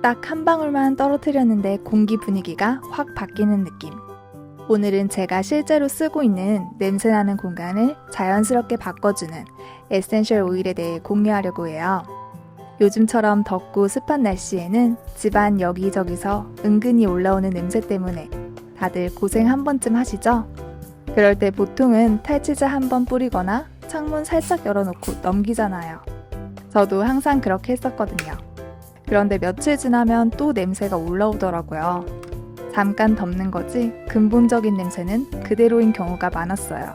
딱 한 방울만 떨어뜨렸는데 공기 분위기가 확 바뀌는 느낌. 오늘은 제가 실제로 쓰고 있는 냄새나는 공간을 자연스럽게 바꿔주는 에센셜 오일에 대해 공유하려고 해요. 요즘처럼 덥고 습한 날씨에는 집안 여기저기서 은근히 올라오는 냄새 때문에 다들 고생 한 번쯤 하시죠? 그럴 때 보통은 탈취제 한 번 뿌리거나 창문 살짝 열어놓고 넘기잖아요. 저도 항상 그렇게 했었거든요. 그런데 며칠 지나면 또 냄새가 올라오더라고요. 잠깐 덮는 거지 근본적인 냄새는 그대로인 경우가 많았어요.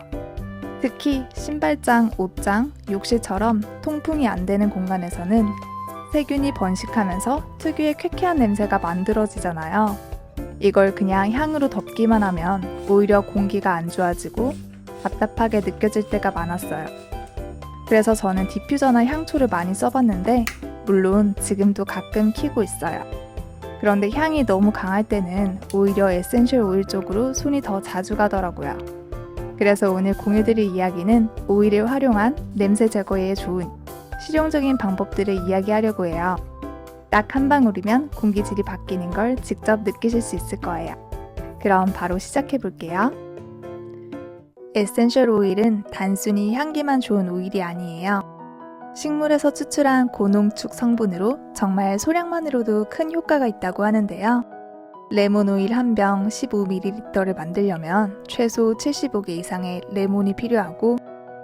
특히 신발장, 옷장, 욕실처럼 통풍이 안 되는 공간에서는 세균이 번식하면서 특유의 쾌쾌한 냄새가 만들어지잖아요. 이걸 그냥 향으로 덮기만 하면 오히려 공기가 안 좋아지고 답답하게 느껴질 때가 많았어요. 그래서 저는 디퓨저나 향초를 많이 써봤는데 물론 지금도 가끔 켜고 있어요. 그런데 향이 너무 강할 때는 오히려 에센셜 오일 쪽으로 손이 더 자주 가더라고요. 그래서 오늘 공유드릴 이야기는 오일을 활용한 냄새 제거에 좋은 실용적인 방법들을 이야기하려고 해요. 딱 한 방울이면 공기질이 바뀌는 걸 직접 느끼실 수 있을 거예요. 그럼 바로 시작해 볼게요. 에센셜 오일은 단순히 향기만 좋은 오일이 아니에요. 식물에서 추출한 고농축 성분으로 정말 소량만으로도 큰 효과가 있다고 하는데요. 레몬 오일 한 병 15ml를 만들려면 최소 75개 이상의 레몬이 필요하고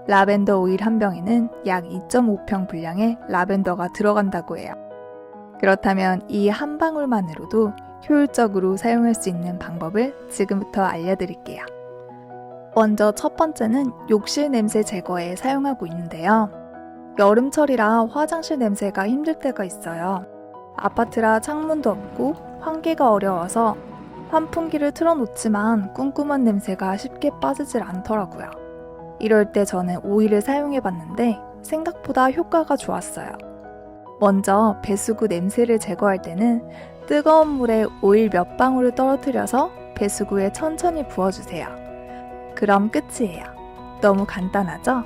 라벤더 오일 한 병에는 약 2.5평 분량의 라벤더가 들어간다고 해요. 그렇다면 이 한 방울만으로도 효율적으로 사용할 수 있는 방법을 지금부터 알려드릴게요. 먼저 첫 번째는 욕실 냄새 제거에 사용하고 있는데요. 여름철이라 화장실 냄새가 힘들 때가 있어요. 아파트라 창문도 없고 환기가 어려워서 환풍기를 틀어놓지만 쿰쿰한 냄새가 쉽게 빠지질 않더라고요. 이럴 때 저는 오일을 사용해봤는데 생각보다 효과가 좋았어요. 먼저 배수구 냄새를 제거할 때는 뜨거운 물에 오일 몇 방울을 떨어뜨려서 배수구에 천천히 부어주세요. 그럼 끝이에요. 너무 간단하죠?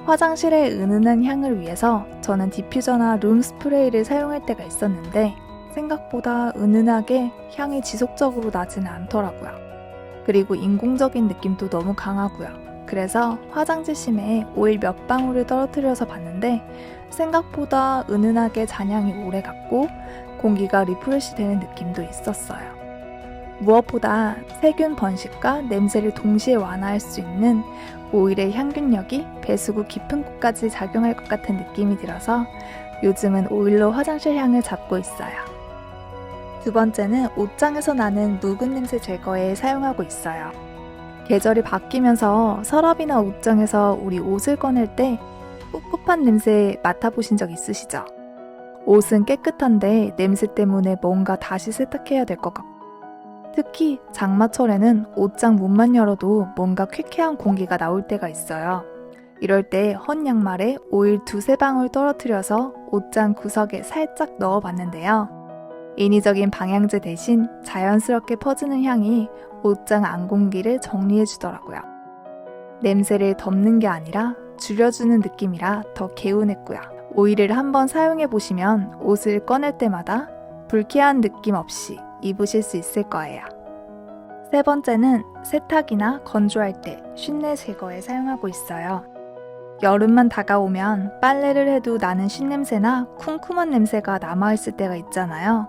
화장실의 은은한 향을 위해서 저는 디퓨저나 룸 스프레이를 사용할 때가 있었는데 생각보다 은은하게 향이 지속적으로 나지는 않더라고요. 그리고 인공적인 느낌도 너무 강하고요. 그래서 화장지 심에 오일 몇 방울을 떨어뜨려서 봤는데 생각보다 은은하게 잔향이 오래 갔고 공기가 리프레시 되는 느낌도 있었어요. 무엇보다 세균 번식과 냄새를 동시에 완화할 수 있는 오일의 향균력이 배수구 깊은 곳까지 작용할 것 같은 느낌이 들어서 요즘은 오일로 화장실 향을 잡고 있어요. 두 번째는 옷장에서 나는 묵은 냄새 제거에 사용하고 있어요. 계절이 바뀌면서 서랍이나 옷장에서 우리 옷을 꺼낼 때 꿉꿉한 냄새 맡아보신 적 있으시죠? 옷은 깨끗한데 냄새 때문에 뭔가 다시 세탁해야 될 것 같고 특히 장마철에는 옷장 문만 열어도 뭔가 쾌쾌한 공기가 나올 때가 있어요. 이럴 때 헌 양말에 오일 2-3방울 떨어뜨려서 옷장 구석에 살짝 넣어봤는데요. 인위적인 방향제 대신 자연스럽게 퍼지는 향이 옷장 안 공기를 정리해주더라고요. 냄새를 덮는 게 아니라 줄여주는 느낌이라 더 개운했고요. 오일을 한번 사용해보시면 옷을 꺼낼 때마다 불쾌한 느낌 없이 입으실 수 있을 거예요. 세 번째는 세탁이나 건조할 때 쉰내 제거에 사용하고 있어요. 여름만 다가오면 빨래를 해도 나는 쉰냄새나 쿰쿰한 냄새가 남아있을 때가 있잖아요.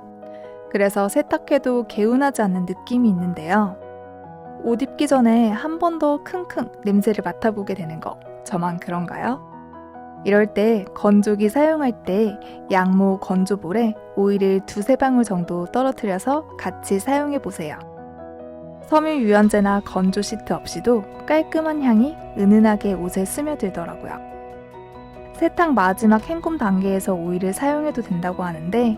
그래서 세탁해도 개운하지 않는 느낌이 있는데요. 옷 입기 전에 한 번 더 킁킁 냄새를 맡아보게 되는 거 저만 그런가요? 이럴 때 건조기 사용할 때 양모 건조볼에 오일을 2-3방울 정도 떨어뜨려서 같이 사용해보세요. 섬유 유연제나 건조 시트 없이도 깔끔한 향이 은은하게 옷에 스며들더라고요. 세탁 마지막 헹굼 단계에서 오일을 사용해도 된다고 하는데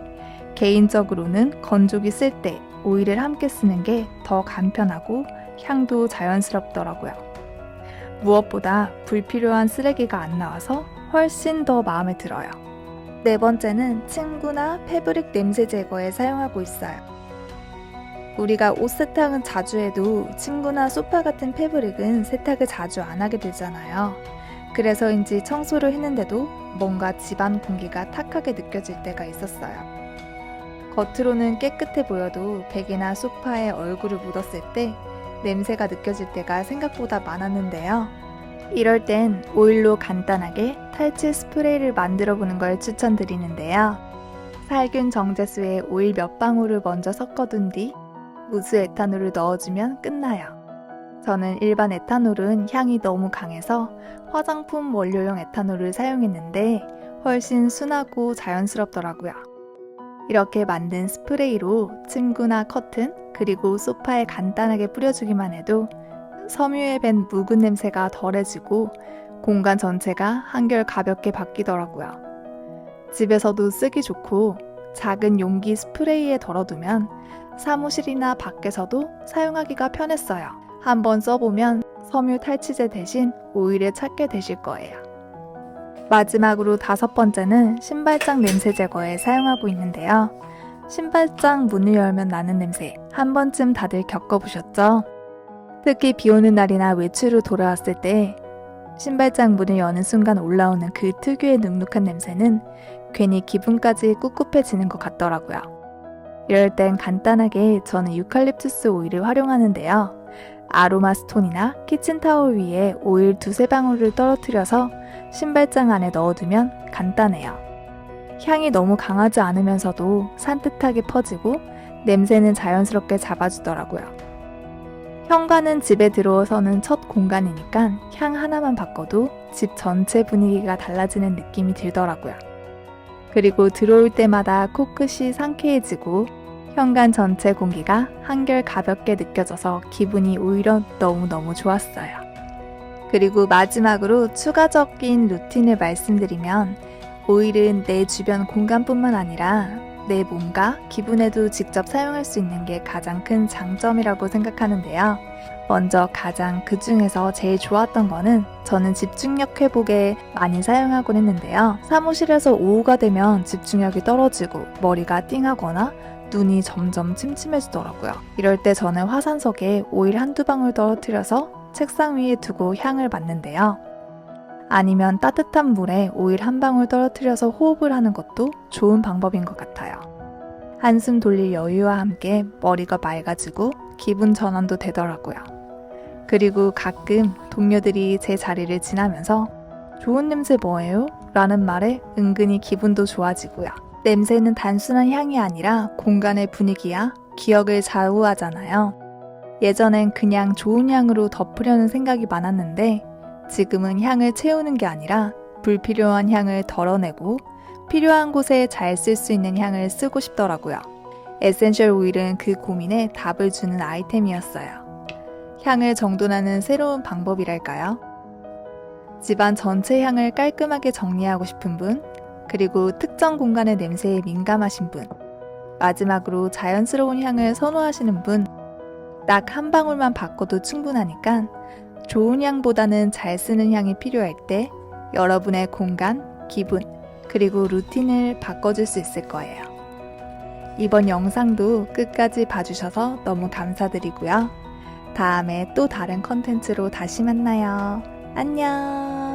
개인적으로는 건조기 쓸 때 오일을 함께 쓰는 게 더 간편하고 향도 자연스럽더라고요. 무엇보다 불필요한 쓰레기가 안 나와서 훨씬 더 마음에 들어요. 네 번째는 침구나 패브릭 냄새 제거에 사용하고 있어요. 우리가 옷 세탁은 자주 해도 침구나 소파 같은 패브릭은 세탁을 자주 안 하게 되잖아요. 그래서인지 청소를 했는데도 뭔가 집안 공기가 탁하게 느껴질 때가 있었어요. 겉으로는 깨끗해 보여도 베개나 소파에 얼굴을 묻었을 때 냄새가 느껴질 때가 생각보다 많았는데요. 이럴 땐 오일로 간단하게 탈취 스프레이를 만들어 보는 걸 추천드리는데요. 살균 정제수에 오일 몇 방울을 먼저 섞어둔 뒤 무수 에탄올을 넣어주면 끝나요. 저는 일반 에탄올은 향이 너무 강해서 화장품 원료용 에탄올을 사용했는데 훨씬 순하고 자연스럽더라고요. 이렇게 만든 스프레이로 침구나 커튼 그리고 소파에 간단하게 뿌려주기만 해도 섬유에 밴 묵은 냄새가 덜해지고 공간 전체가 한결 가볍게 바뀌더라고요. 집에서도 쓰기 좋고 작은 용기 스프레이에 덜어두면 사무실이나 밖에서도 사용하기가 편했어요. 한번 써보면 섬유 탈취제 대신 오일을 찾게 되실 거예요. 마지막으로 5번째는 신발장 냄새 제거에 사용하고 있는데요. 신발장 문을 열면 나는 냄새 한 번쯤 다들 겪어보셨죠? 특히 비 오는 날이나 외출을 돌아왔을 때 신발장 문을 여는 순간 올라오는 그 특유의 눅눅한 냄새는 괜히 기분까지 꿉꿉해지는 것 같더라고요. 이럴 땐 간단하게 저는 유칼립투스 오일을 활용하는데요. 아로마 스톤이나 키친타올 위에 오일 2-3방울을 떨어뜨려서 신발장 안에 넣어두면 간단해요. 향이 너무 강하지 않으면서도 산뜻하게 퍼지고 냄새는 자연스럽게 잡아주더라고요. 현관은 집에 들어서는 첫 공간이니까 향 하나만 바꿔도 집 전체 분위기가 달라지는 느낌이 들더라고요. 그리고 들어올 때마다 코끝이 상쾌해지고 현관 전체 공기가 한결 가볍게 느껴져서 기분이 오히려 너무너무 좋았어요. 그리고 마지막으로 추가적인 루틴을 말씀드리면 오일은 내 주변 공간뿐만 아니라 내 몸과 기분에도 직접 사용할 수 있는 게 가장 큰 장점이라고 생각하는데요. 먼저 가장 그 중에서 제일 좋았던 거는 저는 집중력 회복에 많이 사용하곤 했는데요. 사무실에서 오후가 되면 집중력이 떨어지고 머리가 띵하거나 눈이 점점 침침해지더라고요. 이럴 때 저는 화산석에 오일 1-2방울 떨어뜨려서 책상 위에 두고 향을 맡는데요. 아니면 따뜻한 물에 오일 1방울 떨어뜨려서 호흡을 하는 것도 좋은 방법인 것 같아요. 한숨 돌릴 여유와 함께 머리가 맑아지고 기분 전환도 되더라고요. 그리고 가끔 동료들이 제 자리를 지나면서 좋은 냄새 뭐예요? 라는 말에 은근히 기분도 좋아지고요. 냄새는 단순한 향이 아니라 공간의 분위기야 기억을 좌우하잖아요. 예전엔 그냥 좋은 향으로 덮으려는 생각이 많았는데 지금은 향을 채우는 게 아니라 불필요한 향을 덜어내고 필요한 곳에 잘 쓸 수 있는 향을 쓰고 싶더라고요. 에센셜 오일은 그 고민에 답을 주는 아이템이었어요. 향을 정돈하는 새로운 방법이랄까요? 집안 전체 향을 깔끔하게 정리하고 싶은 분, 그리고 특정 공간의 냄새에 민감하신 분, 마지막으로 자연스러운 향을 선호하시는 분, 딱 한 방울만 바꿔도 충분하니까 좋은 향보다는 잘 쓰는 향이 필요할 때 여러분의 공간, 기분, 그리고 루틴을 바꿔줄 수 있을 거예요. 이번 영상도 끝까지 봐주셔서 너무 감사드리고요. 다음에 또 다른 컨텐츠로 다시 만나요. 안녕!